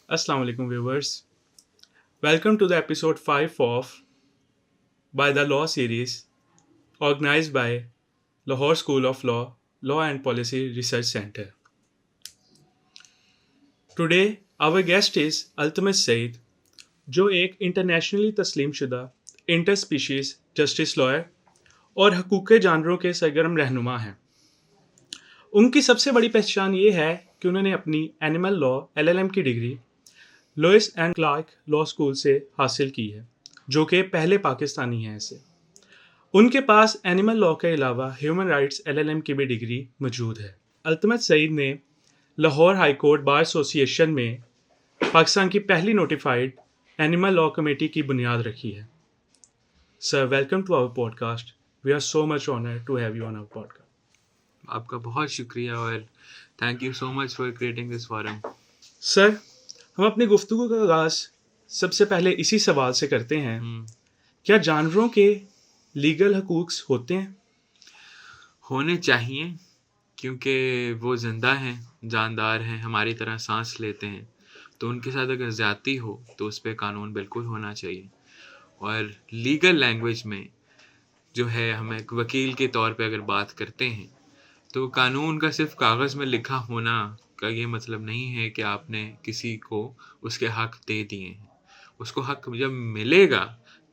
Assalamu alaikum viewers. Welcome to the episode 5 of By the Law series organized by Lahore School of Law, Law and Policy Research Center. Today our guest is Altamis Said जो एक internationally तस्लीम शुदा inter species justice lawyer और हकूक़ जानवरों के सरगर्म रहनुमा हैं। उनकी सबसे बड़ी पहचान ये है कि उन्होंने अपनी एनिमल लॉ LLM की डिग्री Lewis and Clark law school से हासिल की है, जो कि पहले पाकिस्तानी हैं ऐसे। उनके पास एनिमल लॉ के अलावा ह्यूमन राइट्स LLM की भी डिग्री मौजूद है। अल्तमत सईद ने Lahore high court bar association में पाकिस्तान की पहली नोटिफाइड एनिमल लॉ कमेटी की बुनियाद रखी है। Sir, welcome to our podcast. We are so much honoured to have you on our podcast. आपका बहुत शुक्रिया और thank you so much for creating this forum. Sir, हम अपनी गुफ्तगू का आगाज़ सबसे पहले इसी सवाल से करते हैं, क्या जानवरों के लीगल हकूक़ होते हैं? होने चाहिए, क्योंकि वो ज़िंदा हैं, जानदार हैं, हमारी तरह सांस लेते हैं। तो उनके साथ अगर ज़्यादती हो तो उस पर कानून बिल्कुल होना चाहिए। और लीगल लैंग्वेज में जो है, हम एक वकील के तौर पे अगर बात करते हैं तो कानून का सिर्फ कागज़ में लिखा होना का ये मतलब नहीं है कि आपने किसी को उसके हक दे दिए हैं। उसको हक जब मिलेगा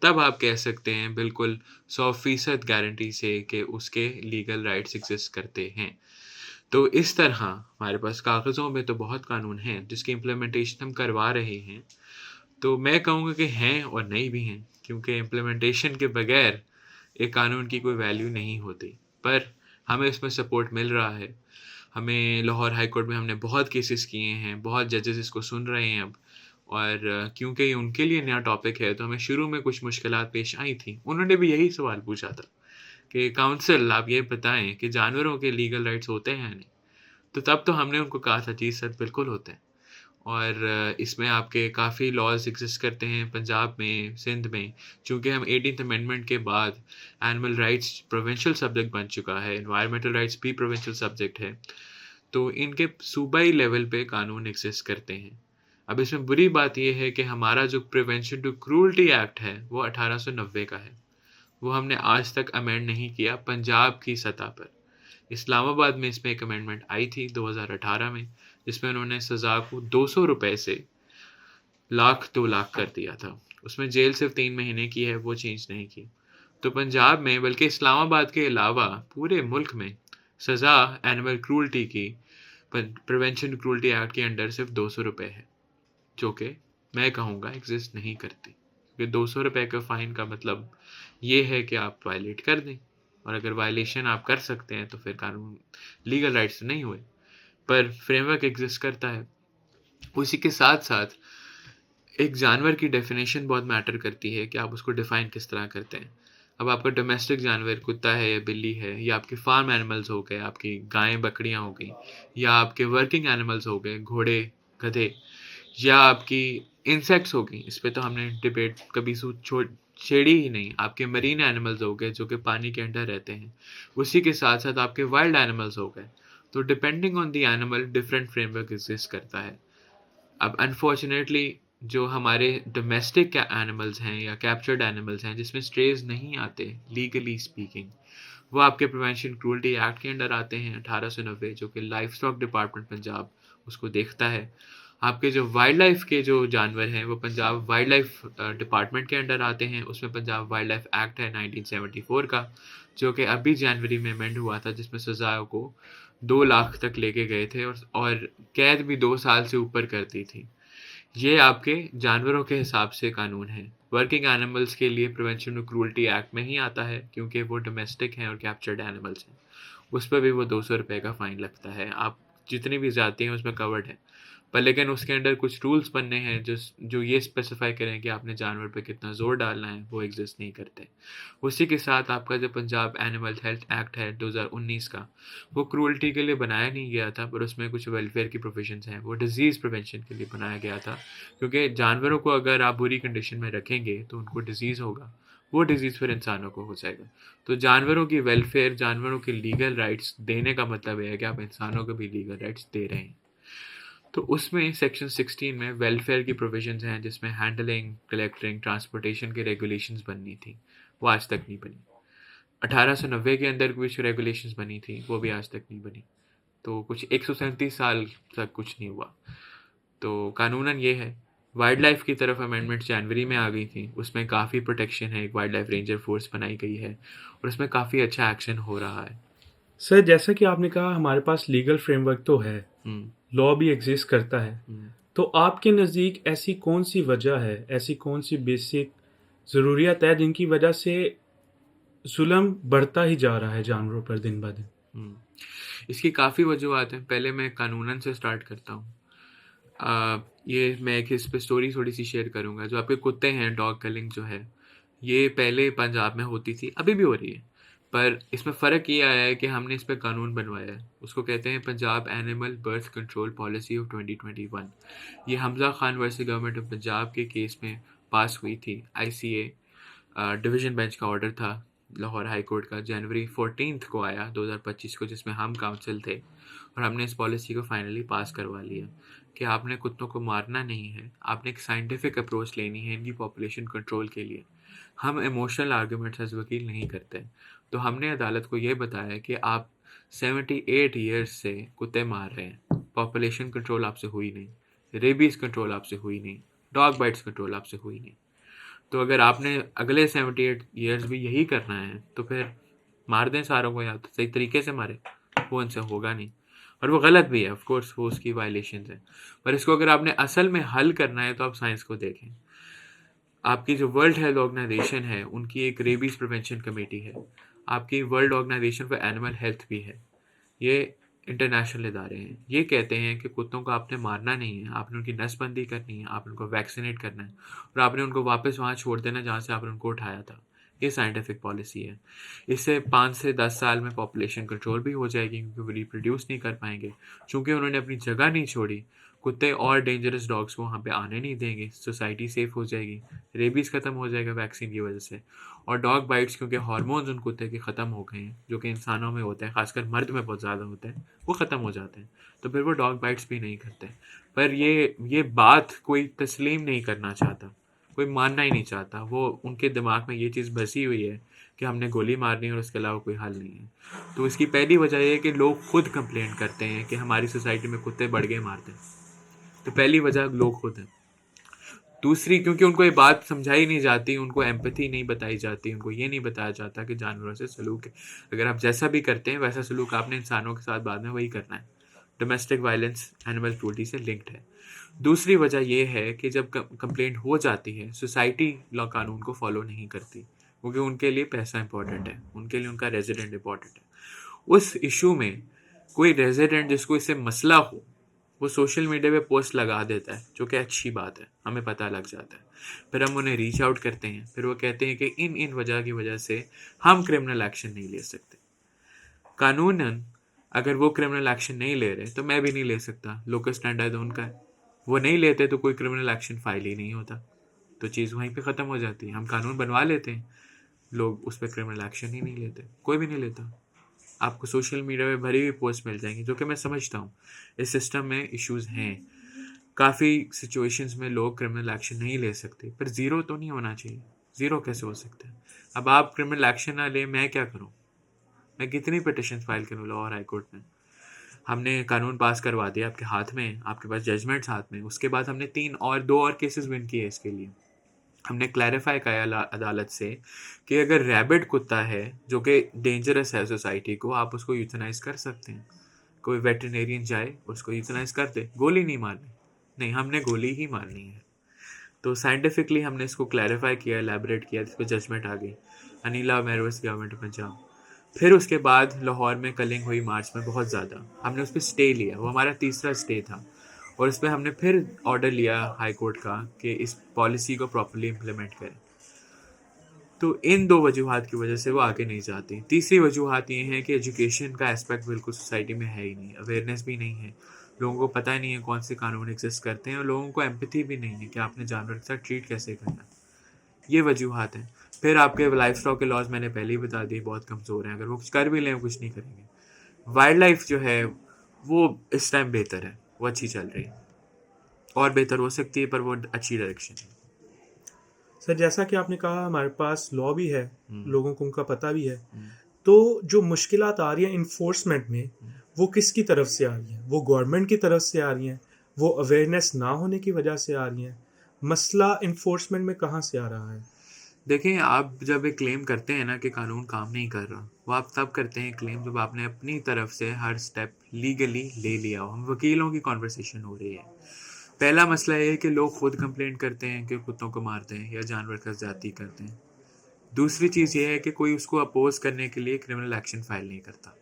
तब आप कह सकते हैं बिल्कुल 100% गारंटी से कि उसके लीगल राइट्स एग्जिस्ट करते हैं। तो इस तरह हमारे पास कागज़ों में तो बहुत कानून हैं जिसकी इम्प्लीमेंटेशन हम करवा रहे हैं। तो मैं कहूँगा कि हैं और नहीं भी हैं, क्योंकि इम्प्लीमेंटेशन के बगैर एक कानून की कोई वैल्यू नहीं होती। पर हमें इसमें सपोर्ट मिल रहा है। हमें लाहौर हाई कोर्ट में हमने बहुत केसेस किए हैं, बहुत जजेस इसको सुन रहे हैं अब। और क्योंकि ये उनके लिए नया टॉपिक है तो हमें शुरू में कुछ मुश्किलात पेश आई थी। उन्होंने भी यही सवाल पूछा था कि काउंसिल आप ये बताएं कि जानवरों के लीगल राइट्स होते हैं या नहीं। तो तब तो हमने उनको कहा था जी सर बिल्कुल होते हैं। और इसमें आपके काफ़ी लॉज एग्जिस्ट करते हैं पंजाब में, सिंध में। चूँकि हम 18th अमेंडमेंट के बाद एनिमल राइट्स प्रोविंशियल सब्जेक्ट बन चुका है, एनवायरमेंटल राइट्स भी प्रोविंशियल सब्जेक्ट है, तो इनके सूबाई लेवल पे कानून एग्जिस्ट करते हैं। अब इसमें बुरी बात यह है कि हमारा जो प्रिवेंशन टू क्रूल्टी एक्ट है वो 1890 का है। वो हमने आज तक अमेंड नहीं किया पंजाब की सतह पर। इस्लामाबाद में इसमें एक अमेंडमेंट आई थी 2018 में, जिसमें उन्होंने सज़ा को 200 रुपए से 1,00,000-2,00,000 कर दिया था। उसमें जेल सिर्फ 3 महीने की है, वो चेंज नहीं की। तो पंजाब में, बल्कि इस्लामाबाद के अलावा पूरे मुल्क में सज़ा एनिमल क्रूल्टी की प्रिवेंशन क्रूल्टी एक्ट के अंडर सिर्फ 200 रुपए है, जो कि मैं कहूँगा एग्जिस्ट नहीं करती। क्योंकि 200 रुपए का फ़ाइन का मतलब ये है कि आप वायलेट कर दें, और अगर वायलेशन आप कर सकते हैं तो फिर कानून लीगल राइट्स तो नहीं हुए, पर फ्रेमवर्क एग्जिस्ट करता है। उसी के साथ साथ एक जानवर की डेफिनेशन बहुत मैटर करती है कि आप उसको डिफ़ाइन किस तरह करते हैं। अब आपका डोमेस्टिक जानवर कुत्ता है या बिल्ली है, या आपके फार्म एनिमल्स हो गए, आपकी गायें बकरियां हो गई, या आपके वर्किंग एनिमल्स हो गए, घोड़े गधे, या आपकी इंसेक्ट्स हो गई। इस पे तो हमने डिबेट कभी छेड़ी ही नहीं। आपके मरीन एनिमल्स हो गए जो कि पानी के अंदर रहते हैं। उसी के साथ साथ आपके वाइल्ड एनिमल्स हो गए। तो depending on the animal different framework exist करता है। अब अनफॉर्चुनेटली जो हमारे डोमेस्टिक एनिमल्स हैं या कैप्चर्ड एनिमल्स हैं जिसमें स्ट्रेज नहीं आते लीगली स्पीकिंग, वो आपके प्रिवेंशन क्रूल्टी एक्ट के अंडर आते हैं 1890, जो कि लाइफ स्टॉक डिपार्टमेंट पंजाब उसको देखता है। आपके जो वाइल्ड लाइफ के जो जानवर हैं वो पंजाब वाइल्ड लाइफ डिपार्टमेंट के अंडर आते हैं। उसमें पंजाब वाइल्ड लाइफ एक्ट है 1974 का, जो कि अभी जनवरी में अमेंड हुआ था, जिसमें सज़ाओं को 2 लाख तक लेके गए थे और कैद भी 2 साल से ऊपर करती थी। ये आपके जानवरों के हिसाब से कानून है। वर्किंग एनिमल्स के लिए प्रिवेंशन ऑफ क्रूल्टी एक्ट में ही आता है, क्योंकि वो डोमेस्टिक हैं और कैप्चर्ड एनिमल्स हैं। उस पर भी वो 200 रुपये का फ़ाइन लगता है। आप जितनी भी जाती हैं उसमें कवर्ड है, पर लेकिन उसके अंदर कुछ रूल्स बनने हैं जो ये स्पेसिफाई करें कि आपने जानवर पे कितना ज़ोर डालना है, वो एग्जिस्ट नहीं करते। उसी के साथ आपका जो पंजाब एनिमल हेल्थ एक्ट है 2019 का, वो क्रूल्टी के लिए बनाया नहीं गया था, पर उसमें कुछ वेलफेयर की प्रोविजंस हैं। वो डिजीज़ प्रिवेंशन के लिए बनाया गया था, क्योंकि जानवरों को अगर आप बुरी कंडीशन में रखेंगे तो उनको डिजीज़ होगा, वो डिजीज़ फिर इंसानों को हो जाएगा। तो जानवरों की वेलफेयर, जानवरों के लीगल राइट्स देने का मतलब है कि आप इंसानों को भी लीगल राइट्स दे रहे हैं। तो उसमें सेक्शन 16 में वेलफेयर की प्रोविजंस हैं, जिसमें हैंडलिंग, कलेक्टिंग, ट्रांसपोर्टेशन के रेगुलेशंस बननी थी, वो आज तक नहीं बनी। 1890 के अंदर कुछ रेगुलेशंस बनी थी, वो भी आज तक नहीं बनी। तो कुछ 137 साल तक कुछ नहीं हुआ। तो कानूनन ये है। वाइल्ड लाइफ की तरफ अमेंडमेंट जनवरी में आ गई थी, उसमें काफ़ी प्रोटेक्शन है, एक वाइल्ड लाइफ रेंजर फोर्स बनाई गई है और उसमें काफ़ी अच्छा एक्शन हो रहा है। सर, जैसा कि आपने कहा हमारे पास लीगल फ्रेमवर्क तो है, हम्म, लॉ भी एग्जिस्ट करता है, हम्म, तो आपके नज़दीक ऐसी कौन सी वजह है, ऐसी कौन सी बेसिक ज़रूरियत है जिनकी वजह से जुल्म बढ़ता ही जा रहा है जानवरों पर दिन ब दिन? हम्म। इसकी काफ़ी वजूहत हैं। पहले मैं कानूनन से स्टार्ट करता हूँ। ये मैं एक इस पे स्टोरी थोड़ी सी शेयर करूँगा। जो आपके कुत्ते हैं, डॉग कलिंग जो है, ये पहले पंजाब में होती थी, अभी भी हो रही है, पर इसमें फ़र्क ये आया है कि हमने इस पे कानून बनवाया है। उसको कहते हैं Punjab animal birth control policy of 2021। ये Hamza Khan versus government of Punjab के केस में पास हुई थी। ICA डिवीज़न बेंच का ऑर्डर था, लाहौर हाई कोर्ट का, जनवरी 14 को आया 2025 को, जिसमें हम काउंसिल थे और हमने इस पॉलिसी को फाइनली पास करवा लिया कि आपने कुत्तों को मारना नहीं है, आपने एक साइंटिफिक अप्रोच लेनी है इनकी पॉपुलेशन कंट्रोल के लिए। हम इमोशनल आर्गूमेंट्स एज वकील नहीं करते। तो हमने अदालत को ये बताया कि आप 78 ईयर्स से कुत्ते मार रहे हैं, पॉपुलेशन कंट्रोल आपसे हुई नहीं, रेबीज़ कंट्रोल आपसे हुई नहीं, डॉग बाइट्स कंट्रोल आपसे हुई नहीं। तो अगर आपने अगले 78 ईयर्स भी यही करना है तो फिर मार दें सारों को, या तो सही तरीके से मारे, वो उनसे होगा नहीं। और वो गलत भी है, ऑफ कोर्स वो उसकी वायलेशन है। पर इसको अगर आपने असल में हल करना है तो आप साइंस को देखें। आपकी जो वर्ल्ड हेल्थ ऑर्गेनाइजेशन है, उनकी एक रेबीज प्रिवेंशन कमेटी है, आपकी world organisation for animal health भी है, ये इंटरनेशनल इदारे हैं। ये कहते हैं कि कुत्तों को आपने मारना नहीं है, आपने उनकी नसबंदी करनी है, आपने उनको वैक्सीनेट करना है और आपने उनको वापस वहाँ छोड़ देना जहाँ से आपने उनको उठाया था। ये साइंटिफिक पॉलिसी है। इससे 5 से 10 साल में पॉपुलेशन कंट्रोल भी हो जाएगी, क्योंकि वो रिप्रोड्यूस नहीं कर पाएंगे। चूँकि उन्होंने अपनी जगह नहीं छोड़ी, कुत्ते और डेंजरस डॉग्स को वहाँ पे आने नहीं देंगे, सोसाइटी सेफ हो जाएगी, रेबीज़ ख़त्म हो जाएगा वैक्सीन की वजह से। और डॉग बाइट्स, क्योंकि हार्मोन्स उन कुत्ते के ख़त्म हो गए हैं, जो कि इंसानों में होते हैं, खासकर मर्द में बहुत ज़्यादा होते हैं, वो ख़त्म हो जाते हैं। तो फिर वो डॉग बाइट्स भी नहीं करते। पर ये बात कोई तस्लीम नहीं करना चाहता, कोई मानना ही नहीं चाहता। वो उनके दिमाग में ये चीज़ बसी हुई है कि हमने गोली मारनी है और उसके अलावा कोई हल नहीं है। तो इसकी पहली वजह ये है कि लोग खुद कंप्लेंट करते हैं कि हमारी सोसाइटी में कुत्ते बढ़ गए मारते हैं। तो पहली वजह लोग खुद हैं। दूसरी, क्योंकि उनको ये बात समझाई नहीं जाती, उनको एम्पैथी नहीं बताई जाती, उनको ये नहीं बताया जाता कि जानवरों से सलूक है, अगर आप जैसा भी करते हैं वैसा सलूक आपने इंसानों के साथ बाद में वही करना है। डोमेस्टिक वायलेंस एनिमल क्रूल्टी से लिंक्ड है। दूसरी वजह यह है कि जब कंप्लेंट हो जाती है, सोसाइटी लॉ कानून को फॉलो नहीं करती, क्योंकि उनके लिए पैसा इंपॉर्टेंट है, उनके लिए उनका रेजिडेंट इंपॉर्टेंट है। उस इशू में कोई रेजिडेंट जिसको इससे मसला हो, वो सोशल मीडिया पे पोस्ट लगा देता है, जो कि अच्छी बात है, हमें पता लग जाता है। फिर हम उन्हें रीच आउट करते हैं, फिर वो कहते हैं कि इन वजह की वजह से हम क्रिमिनल एक्शन नहीं ले सकते। कानूनन अगर वो क्रिमिनल एक्शन नहीं ले रहे तो मैं भी नहीं ले सकता, लोकल स्टैंडर्ड उनका है। वो नहीं लेते तो कोई क्रिमिनल एक्शन फाइल ही नहीं होता, तो चीज़ वहीं पे ख़त्म हो जाती है। हम कानून बनवा लेते हैं, लोग उस पर क्रिमिनल एक्शन ही नहीं लेते, कोई भी नहीं लेता। आपको सोशल मीडिया पे भरी हुई पोस्ट मिल जाएंगी, जो कि मैं समझता हूँ इस सिस्टम में इश्यूज हैं। काफ़ी सिचुएशंस में लोग क्रिमिनल एक्शन नहीं ले सकते, पर ज़ीरो तो नहीं होना चाहिए। ज़ीरो कैसे हो सकता है? अब आप क्रिमिनल एक्शन ना ले, मैं क्या करूँ? मैं कितनी पिटिशन फाइल करूँ लाहौर हाई कोर्ट में? हमने कानून पास करवा दिया, आपके हाथ में, आपके पास जजमेंट्स हाथ में। उसके बाद हमने 2 और केसेस विन किए इसके लिए। हमने क्लैरिफाई किया अदालत से कि अगर रैबिट कुत्ता है जो कि डेंजरस है सोसाइटी को, आप उसको यूथनाइज कर सकते हैं। कोई वेटरनेरियन जाए, उसको यूथनाइज कर दे, गोली नहीं मारनी। नहीं, हमने गोली ही मारनी है। तो साइंटिफिकली हमने इसको क्लैरिफाई किया, एलैबोरेट किया, जिस पर जजमेंट आ गई, अनिला मेहरवस गवर्नमेंट ऑफ पंजाब। फिर उसके बाद लाहौर में कलिंग हुई मार्च में बहुत ज़्यादा, हमने उस पर स्टे लिया, वो हमारा तीसरा स्टे था। और इस पर हमने फिर ऑर्डर लिया हाई कोर्ट का कि इस पॉलिसी को प्रॉपर्ली इम्प्लीमेंट करें। तो इन 2 वजूहात की वजह से वो आगे नहीं जाती। तीसरी वजूहात ये है कि एजुकेशन का एस्पेक्ट बिल्कुल सोसाइटी में है ही नहीं, अवेयरनेस भी नहीं है, लोगों को पता ही नहीं है कौन से कानून एग्जिस्ट करते हैं, और लोगों को एम्पैथी भी नहीं है कि आपने जानवर के साथ ट्रीट कैसे करना। ये वजूहात हैं। फिर आपके लाइफ स्टॉक के लॉज मैंने पहले ही बता दिए, बहुत कमज़ोर हैं, अगर वो कुछ कर भी लें कुछ नहीं करेंगे। वाइल्ड लाइफ जो है वो इस टाइम बेहतर है, वो अच्छी चल रही है, और बेहतर हो सकती है, पर वो अच्छी डायरेक्शन है। सर जैसा कि आपने कहा हमारे पास लॉ भी है, हम्म, लोगों को उनका पता भी है, हम्म, तो जो मुश्किलात आ रही हैं इन्फोर्समेंट में, हम्म। वो किसकी तरफ से आ रही हैं? वो गवर्नमेंट की तरफ से आ रही हैं, वो अवेयरनेस ना होने की वजह से आ रही हैं? मसला इन्फोर्समेंट में कहाँ से आ रहा है? देखिए, आप जब एक क्लेम करते हैं ना कि कानून काम नहीं कर रहा, वो आप तब करते हैं क्लेम जब आपने अपनी तरफ से हर स्टेप लीगली ले लिया हो। हम वकीलों की कॉन्वर्सेशन हो रही है। पहला मसला ये है कि लोग खुद कंप्लेंट करते हैं कि कुत्तों को मारते हैं या जानवर का ज्यादती करते हैं। दूसरी चीज़ ये है कि कोई उसको अपोज करने के लिए क्रिमिनल एक्शन फाइल नहीं करता,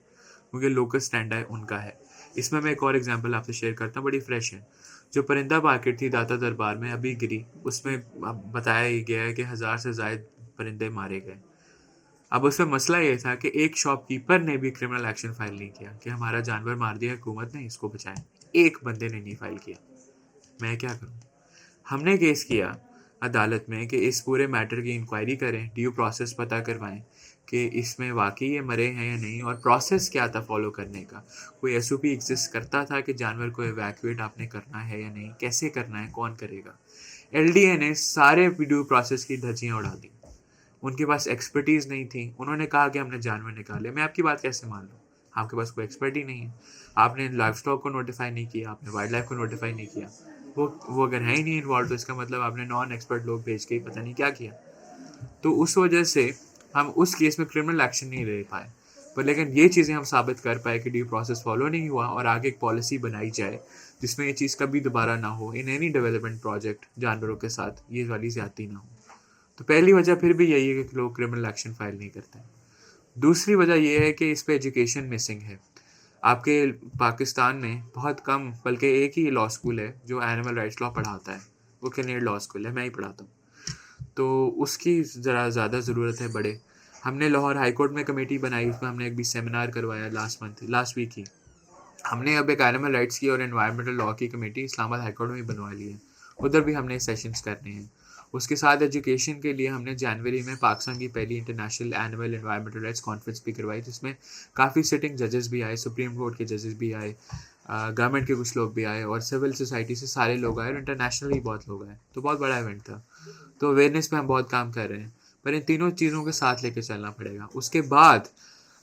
क्योंकि लोकल स्टैंड है उनका है। इसमें मैं एक और एग्जांपल आपसे शेयर करता हूँ, बड़ी फ्रेश है। जो परिंदा मार्केट थी दाता दरबार में अभी गिरी, उसमें अब बताया ही गया है कि 1000 से ज़ायद परिंदे मारे गए। अब उसमें मसला ये था कि एक शॉपकीपर ने भी क्रिमिनल एक्शन फाइल नहीं किया कि हमारा जानवर मार दिया, हुकूमत ने इसको बचाएं। एक बंदे ने नहीं फाइल किया। मैं क्या करूं? हमने केस किया अदालत में कि इस पूरे मैटर की इंक्वायरी करें, ड्यू प्रोसेस पता करवाएं कि इसमें वाकई ये मरे हैं या नहीं, और प्रोसेस क्या था फॉलो करने का। कोई एसओपी एग्जिस्ट करता था कि जानवर को एवैक्यूएट आपने करना है या नहीं, कैसे करना है, कौन करेगा। एलडीए ने सारे ड्यू प्रोसेस की धज्जियां उड़ा दी। उनके पास एक्सपर्टीज नहीं थी। उन्होंने कहा कि हमने जानवर निकाले। मैं आपकी बात कैसे मान लूँ? आपके पास कोई एक्सपर्ट ही नहीं है। आपने लाइफ स्टॉक को नोटिफाई नहीं किया, आपने वाइल्ड लाइफ को नोटिफाई नहीं किया। वो अगर है ही नहीं इन्वॉल्व, तो इसका मतलब आपने नॉन एक्सपर्ट लोग भेज के ही पता नहीं क्या किया। तो उस वजह से हम उस केस में क्रिमिनल एक्शन नहीं ले पाए। पर लेकिन ये चीज़ें हम साबित कर पाए कि ड्यू प्रोसेस फॉलो नहीं हुआ, और आगे एक पॉलिसी बनाई जाए जिसमें ये चीज़ कभी दोबारा ना हो। इन एनी डेवलपमेंट प्रोजेक्ट जानवरों के साथ ये वाली ज्यादती ना हो। तो पहली वजह फिर भी यही है कि लोग क्रिमिनल एक्शन फाइल नहीं करते। दूसरी वजह यह है कि इस पे एजुकेशन मिसिंग है। आपके पाकिस्तान में बहुत कम, बल्कि एक ही लॉ स्कूल है जो एनिमल राइट्स लॉ पढ़ाता है। वो कैनेड लॉ स्कूल है, मैं ही पढ़ाता हूँ। तो उसकी ज़रा ज़्यादा ज़रूरत है बड़े। हमने लाहौर हाई कोर्ट में कमेटी बनाई, उसमें हमने एक भी सेमिनार करवाया लास्ट वीक ही। हमने अब एक एनिमल राइट्स की और एनवायरमेंटल लॉ की कमेटी इस्लामाबाद हाई कोर्ट में भी बनवा ली है। उधर भी हमने सेशंस करने हैं। उसके साथ एजुकेशन के लिए हमने जनवरी में पाकिस्तान की पहली international animal environmental rights conference भी करवाई, जिसमें काफ़ी सिटिंग जजेस भी आए, सुप्रीम कोर्ट के जजेस भी आए, गवर्नमेंट के कुछ लोग भी आए, और सिविल सोसाइटी से सारे लोग आए, और इंटरनेशनली बहुत लोग आए। तो बहुत बड़ा इवेंट था। तो अवेयरनेस पे हम बहुत काम कर रहे हैं, पर इन तीनों चीज़ों के साथ लेके चलना पड़ेगा। उसके बाद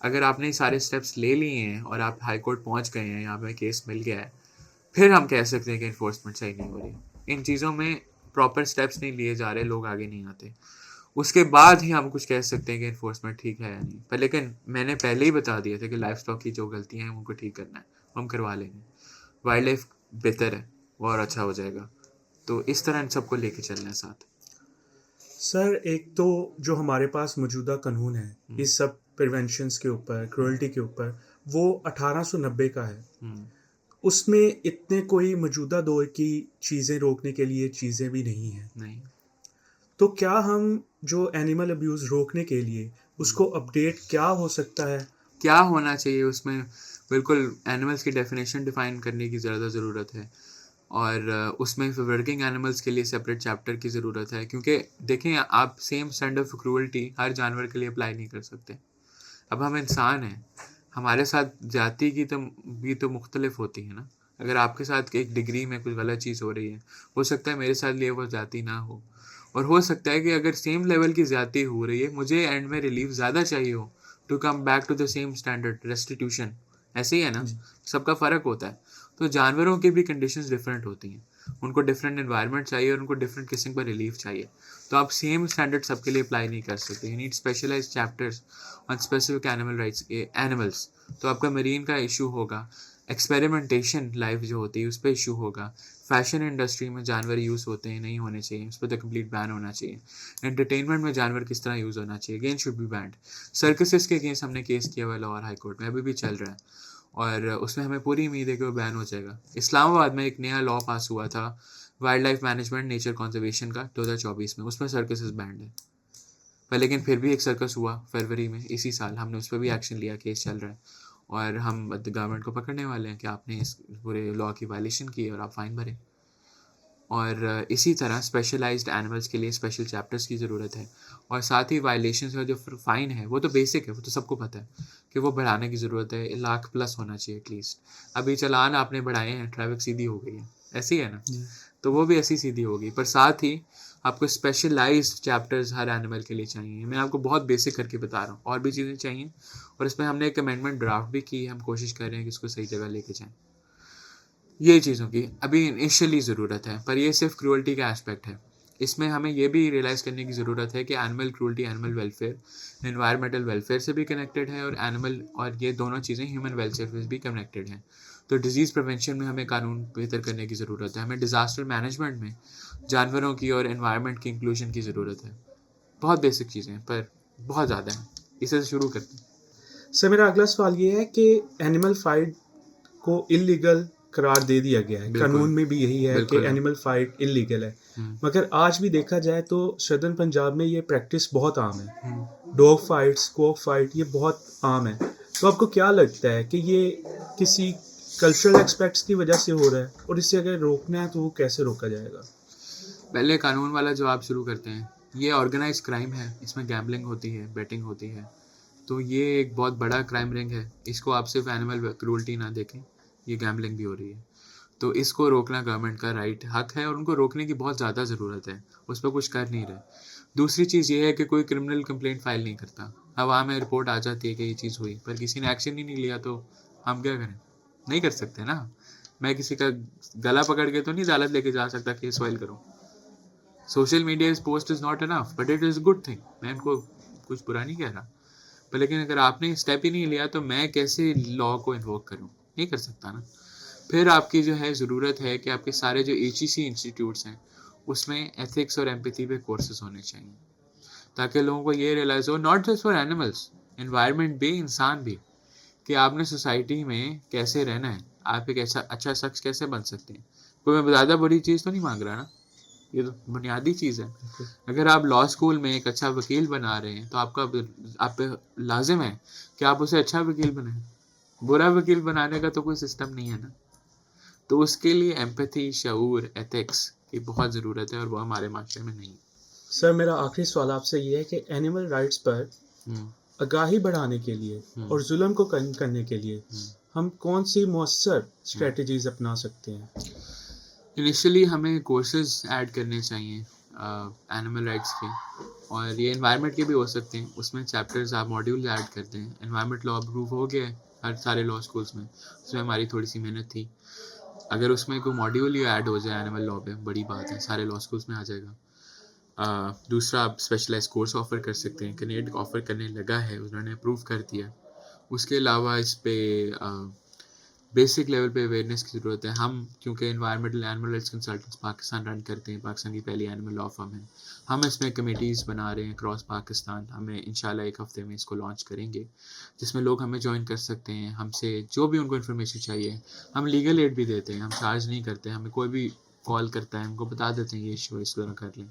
अगर आपने सारे स्टेप्स ले लिए हैं और आप हाई कोर्ट पहुंच गए हैं, यहाँ पे केस मिल गया है, फिर हम कह सकते हैं कि इन्फोर्समेंट सही नहीं हो रही। इन चीज़ों में प्रॉपर स्टेप्स नहीं लिए जा रहे, लोग आगे नहीं आते। उसके बाद ही हम कुछ कह सकते हैं कि इन्फोर्समेंट ठीक है या नहीं। पर लेकिन मैंने पहले ही बता दिया था कि लाइफ स्टॉक की जो गलतियाँ हैं उनको ठीक करना है, हम करवा लेंगे। वाइल्ड लाइफ बेहतर है, वो और अच्छा हो जाएगा। तो इस तरह इन सबको लेके चलना है साथ। सर एक तो जो हमारे पास मौजूदा कानून है हम्म, इस सब प्रिवेंशंस के ऊपर, क्रुएल्टी के ऊपर, वो 1890 का है। हम्म, उसमें इतने कोई मौजूदा दौर की चीज़ें रोकने के लिए चीज़ें भी नहीं हैं। नहीं। तो क्या हम जो एनिमल अब्यूज़ रोकने के लिए हम्म। उसको अपडेट क्या हो सकता है? क्या होना चाहिए उसमें? बिल्कुल एनिमल्स की डेफिनेशन डिफाइन करने की ज़्यादा ज़रूरत है, और उसमें वर्किंग एनिमल्स के लिए सेपरेट चैप्टर की ज़रूरत है, क्योंकि देखें, आप सेम स्टैंडर्ड ऑफ क्रूअल्टी हर जानवर के लिए अप्लाई नहीं कर सकते। अब हम इंसान हैं, हमारे साथ जाति की तो भी तो मुख्तलिफ होती है ना। अगर आपके साथ एक डिग्री में कुछ गलत चीज़ हो रही है, हो सकता है मेरे साथ लिए वो जाति ना हो। और हो सकता है कि अगर सेम लेवल की ज्यादती हो रही है, मुझे एंड में रिलीफ ज़्यादा चाहिए हो to come back to the same standard restitution. ऐसे ही है ना, जी। सबका फ़र्क होता है। तो जानवरों की भी कंडीशंस डिफरेंट होती हैं। उनको डिफरेंट एनवायरनमेंट चाहिए और उनको डिफरेंट किस्म का रिलीफ चाहिए। तो आप सेम स्टैंडर्ड सबके लिए अप्लाई नहीं कर सकते। You need specialised chapters on specific animal rights animals. तो आपका मरीन का इशू होगा, एक्सपेरिमेंटेशन लाइफ जो होती है उस पर इशू होगा, फैशन इंडस्ट्री में जानवर यूज़ होते हैं, नहीं होने चाहिए, उस पर तो कंप्लीट बैन होना चाहिए। एंटरटेनमेंट में जानवर किस तरह यूज़ होना चाहिए, again should be band. Circuses के अगेंस्ट हमने केस किया हुआ है लाहौर हाई कोर्ट में, अभी भी चल रहा है, और उसमें हमें पूरी उम्मीद है कि वो बैन हो जाएगा। इस्लामाबाद में एक नया लॉ पास हुआ था wild life management nature conservation का 2024 में, उसमें सर्कसेस बैंड है। पर लेकिन फिर भी एक सर्कस हुआ फरवरी में इसी साल, हमने उस पर भी एक्शन लिया, केस चल रहा है, और हम गवर्नमेंट को पकड़ने वाले हैं कि आपने इस पूरे लॉ की वायलेशन की है और आप फाइन भरें। और इसी तरह स्पेशलाइज्ड एनिमल्स के लिए स्पेशल चैप्टर्स की ज़रूरत है। और साथ ही वायलेशंस का जो फ़ाइन है वो तो बेसिक है, वो तो सबको पता है कि वो बढ़ाने की ज़रूरत है, 1,00,000 प्लस होना चाहिए एटलीस्ट। अभी चालान आपने बढ़ाए हैं, ट्रैफिक सीधी हो गई है, ऐसे ही है ना, तो वो भी ऐसी सीधी होगी। पर साथ ही आपको स्पेशलाइज्ड चैप्टर्स हर एनिमल के लिए चाहिए। मैं आपको बहुत बेसिक करके बता रहा हूँ, और भी चीज़ें चाहिए, और इसमें हमने एक अमेंडमेंट ड्राफ्ट भी की है, हम कोशिश कर रहे हैं कि इसको सही जगह लेके जाएँ। ये चीज़ों की अभी इनिशियली ज़रूरत है, पर ये सिर्फ क्रूअल्टी का एस्पेक्ट है। इसमें हमें ये भी रियलाइज़ करने की ज़रूरत है कि animal cruelty, animal welfare, environmental welfare से भी कनेक्टेड है, और एनिमल और ये दोनों चीज़ें ह्यूमन वेलफेयर से भी कनेक्टेड हैं। तो डिजीज़ प्रिवेंशन में हमें कानून बेहतर करने की ज़रूरत है। हमें डिज़ास्टर मैनेजमेंट में जानवरों की और एनवायरनमेंट की इंक्लूजन की ज़रूरत है। बहुत बेसिक चीज़ें हैं, पर बहुत ज़्यादा हैं। इसे शुरू करते हैं। सर मेरा अगला सवाल ये है कि एनिमल फाइट को इलीगल करार दे दिया गया है, बिल्कुल। कानून में भी यही है कि बिल्कुल है। एनिमल फाइट इलीगल है, मगर आज भी देखा जाए तो सदर्न पंजाब में ये प्रैक्टिस बहुत आम है। डॉग फाइट, स्कोप फाइट, ये बहुत आम है। तो आपको क्या लगता है कि ये किसी कल्चरल एस्पेक्ट्स की वजह से हो रहा है, और इससे अगर रोकना है तो वो कैसे रोका जाएगा? पहले कानून वाला जवाब शुरू करते हैं। ये ऑर्गेनाइज क्राइम है, इसमें गैम्बलिंग होती है, बेटिंग होती है, तो ये एक बहुत बड़ा क्राइम रिंग है। इसको आप सिर्फ एनिमल क्रूल्टी ना देखें, ये गैम्बलिंग भी हो रही है। तो इसको रोकना गवर्नमेंट का राइट हक है, और उनको रोकने की बहुत ज़्यादा ज़रूरत है, उस पर कुछ कर नहीं रहे। दूसरी चीज़ ये है कि कोई क्रिमिनल कंप्लेंट फाइल नहीं करता। हवा में रिपोर्ट आ जाती है कि ये चीज़ हुई, पर किसी ने एक्शन ही नहीं लिया, तो हम क्या करें? नहीं कर सकते ना। मैं किसी का गला पकड़ के तो नहीं अदालत लेके जा सकता केस फाइल करूँ। Social media is post is not enough, but it is good thing. मैं इनको कुछ बुरा नहीं कह रहा, पर लेकिन अगर आपने स्टेप ही नहीं लिया तो मैं कैसे लॉ को इन्वोक करूँ? नहीं कर सकता ना। फिर आपकी जो है ज़रूरत है कि आपके सारे जो HEC इंस्टीट्यूट्स हैं उसमें एथिक्स और एम्पैथी पे कोर्सेज होने चाहिए, ताकि लोगों को ये रियलाइज़ हो, not just for animals, environment भी, इंसान भी, कि आपने सोसाइटी में कैसे रहना है, आप एक ऐसा अच्छा शख्स कैसे बन सकते हैं। कोई मैं ज़्यादा बड़ी चीज़ तो नहीं मांग रहा ना, ये तो बुनियादी चीज़ है। अगर आप लॉ स्कूल में एक अच्छा वकील बना रहे हैं तो आप पे लाजिम है कि आप उसे अच्छा वकील बनाएं। बुरा वकील बनाने का तो कोई सिस्टम नहीं है ना। तो उसके लिए एम्पैथी, शऊर, एथिक्स की बहुत ज़रूरत है, और वो हमारे माशरे में नहीं है। सर मेरा आखिरी सवाल आपसे ये है कि एनिमल राइट्स पर आगाही बढ़ाने के लिए और जुल्म को कम करने के लिए हम कौन सी मौसर स्ट्रेटजीज अपना सकते हैं? इनिशियली हमें कोर्सेज ऐड करने चाहिए एनिमल राइट्स के, और ये एनवायरनमेंट के भी हो सकते हैं। उसमें चैप्टर्स आप मॉड्यूल ऐड करते हैं। एनवायरनमेंट लॉ अप्रूव हो गया है हर सारे लॉ स्कूल्स में, उसमें हमारी थोड़ी सी मेहनत थी। अगर उसमें कोई मॉड्यूल ही ऐड हो जाए एनिमल लॉ पे, बड़ी बात है, सारे लॉ स्कूल्स में आ जाएगा। दूसरा, आप स्पेशलाइज कोर्स ऑफर कर सकते हैं। कनेड ऑफर करने लगा है, उन्होंने अप्रूव कर दिया। उसके अलावा इस पे बेसिक लेवल पे अवेयरनेस की ज़रूरत है। हम क्योंकि environmental animal rights consultants Pakistan run करते हैं, पाकिस्तान की पहली एनिमल लॉ फर्म है, हम इसमें कमेटीज़ बना रहे हैं क्रॉस पाकिस्तान। हमें इंशाल्लाह 1 हफ्ते में इसको लॉन्च करेंगे, जिसमें लोग हमें ज्वाइन कर सकते हैं। हमसे जो भी उनको इन्फॉर्मेशन चाहिए, हम लीगल एड भी देते हैं, हम चार्ज नहीं करते। हमें कोई भी कॉल करता है, हमको बता देते हैं ये इशू इस तरह कर लें।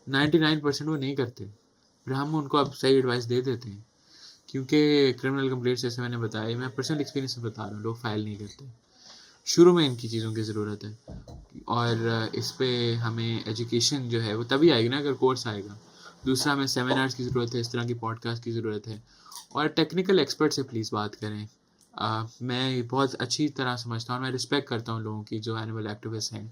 99% वो नहीं करते, फिर हम उनको अब सही एडवाइस दे देते हैं, क्योंकि क्रिमिनल कंप्लेंट्स, जैसे मैंने बताया, मैं पर्सनल एक्सपीरियंस से बता रहा हूँ, लोग फाइल नहीं करते। शुरू में इनकी चीज़ों की ज़रूरत है, और इस पे हमें एजुकेशन जो है वो तभी आएगी ना अगर कोर्स आएगा। दूसरा, हमें सेमिनार्स की ज़रूरत है, इस तरह की पॉडकास्ट की ज़रूरत है, और टेक्निकल एक्सपर्ट से प्लीज़ बात करें। मैं बहुत अच्छी तरह समझता हूँ, मैं रिस्पेक्ट करता हूँ लोगों की जो एनिमल एक्टिविस्ट हैं,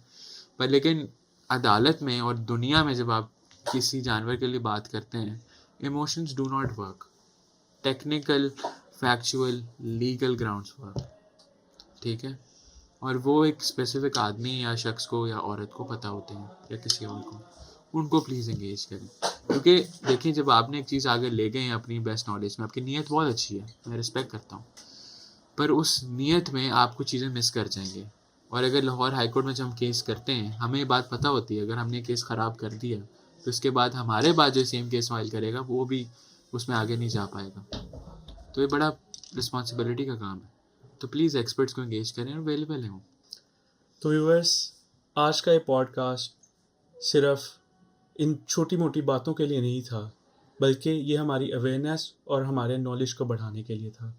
पर लेकिन अदालत में और दुनिया में जब आप किसी जानवर के लिए बात करते हैं, emotions do not work, technical, factual, legal grounds work, ठीक है। और वो एक स्पेसिफिक आदमी या शख्स को या औरत को पता होते हैं, या किसी और को, उनको प्लीज़ एंगेज करें। क्योंकि देखिए, जब आपने एक चीज़ आगे ले गए हैं अपनी बेस्ट नॉलेज में, आपकी नीयत बहुत अच्छी है, मैं रिस्पेक्ट करता हूँ, पर उस नीयत में आप कुछ चीज़ें मिस कर जाएंगे। और अगर लाहौर हाई कोर्ट में जब हम केस करते हैं, हमें ये बात पता होती है, अगर हमने केस ख़राब कर दिया तो उसके बाद हमारे बाद जो सेम केस फाइल करेगा वो भी उसमें आगे नहीं जा पाएगा। तो ये बड़ा रिस्पॉन्सिबिलिटी का काम है। तो प्लीज़ एक्सपर्ट्स को एंगेज करें और अवेलेबल हैं वो। तो व्यूअर्स, आज का ये पॉडकास्ट सिर्फ इन छोटी मोटी बातों के लिए नहीं था, बल्कि ये हमारी अवेयरनेस और हमारे नॉलेज को बढ़ाने के लिए था।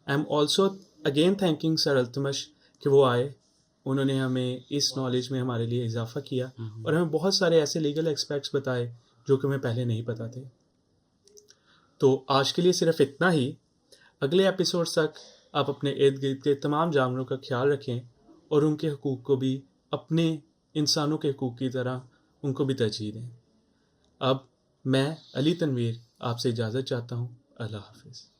I am also again thanking sir Altamash कि वो आए उन्होंने हमें इस नॉलेज में हमारे लिए इजाफ़ा किया और हमें बहुत सारे ऐसे लीगल एस्पेक्ट्स बताए जो कि हमें पहले नहीं पता थे। तो आज के लिए सिर्फ इतना ही। अगले एपिसोड तक आप अपने इर्द-गिर्द के तमाम जानवरों का ख़्याल रखें और उनके हकूक़ को भी अपने इंसानों के हकूक़ की तरह उनको भी तरजीह दें। अब मैं अली तनवीर आपसे इजाज़त चाहता हूँ। अल्लाह हाफ़िज़।